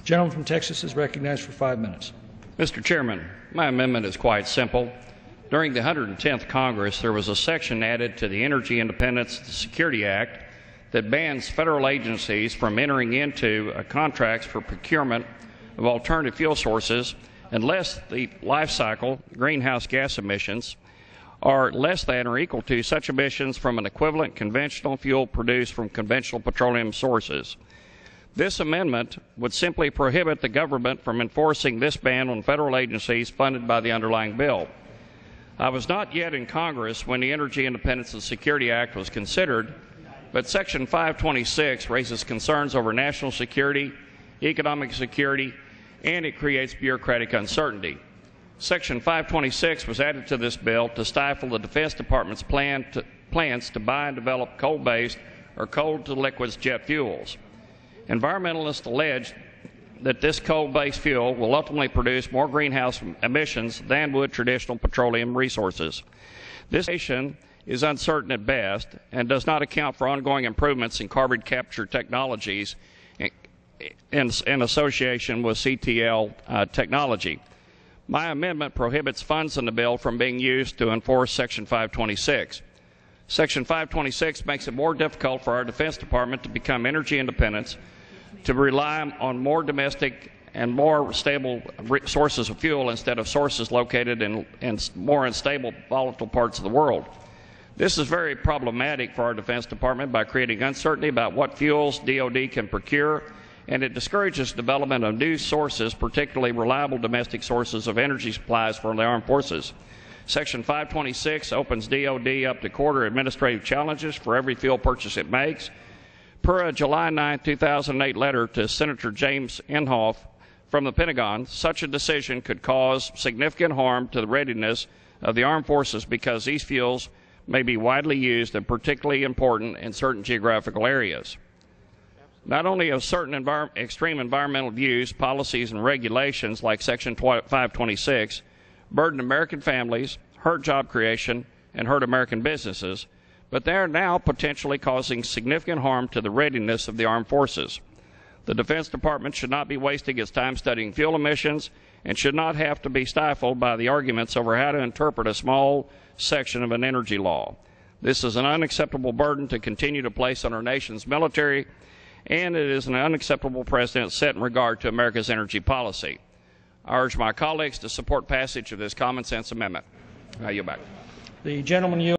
Gentleman from Texas is recognized for 5 minutes. Mr. Chairman, my amendment is quite simple. During the 110th Congress, there was a section added to the Energy Independence and Security Act that bans federal agencies from entering into contracts for procurement of alternative fuel sources unless the life cycle greenhouse gas emissions are less than or equal to such emissions from an equivalent conventional fuel produced from conventional petroleum sources. This amendment would simply prohibit the government from enforcing this ban on federal agencies funded by the underlying bill. I was not yet in Congress when the Energy Independence and Security Act was considered, but Section 526 raises concerns over national security, economic security, and it creates bureaucratic uncertainty. Section 526 was added to this bill to stifle the Defense Department's plans to buy and develop coal-based or coal-to-liquids jet fuels. Environmentalists allege that this coal-based fuel will ultimately produce more greenhouse emissions than would traditional petroleum resources. This situation is uncertain at best and does not account for ongoing improvements in carbon capture technologies in association with CTL technology. My amendment prohibits funds in the bill from being used to enforce Section 526. Section 526 makes it more difficult for our Defense Department to become energy independent, to rely on more domestic and more stable sources of fuel instead of sources located in more unstable, volatile parts of the world. This is very problematic for our Defense Department by creating uncertainty about what fuels DoD can procure, and it discourages development of new sources, particularly reliable domestic sources of energy supplies for the armed forces. Section 526 opens DoD up to quarter administrative challenges for every fuel purchase it makes. Per a July 9, 2008 letter to Senator James Inhofe from the Pentagon, such a decision could cause significant harm to the readiness of the armed forces because these fuels may be widely used and particularly important in certain geographical areas. Not only have certain extreme environmental views, policies, and regulations like Section 526 burden American families, hurt job creation, and hurt American businesses, but they are now potentially causing significant harm to the readiness of the armed forces. The Defense Department should not be wasting its time studying fuel emissions and should not have to be stifled by the arguments over how to interpret a small section of an energy law. This is an unacceptable burden to continue to place on our nation's military, and it is an unacceptable precedent set in regard to America's energy policy. I urge my colleagues to support passage of this common sense amendment. I yield back. The gentleman yields.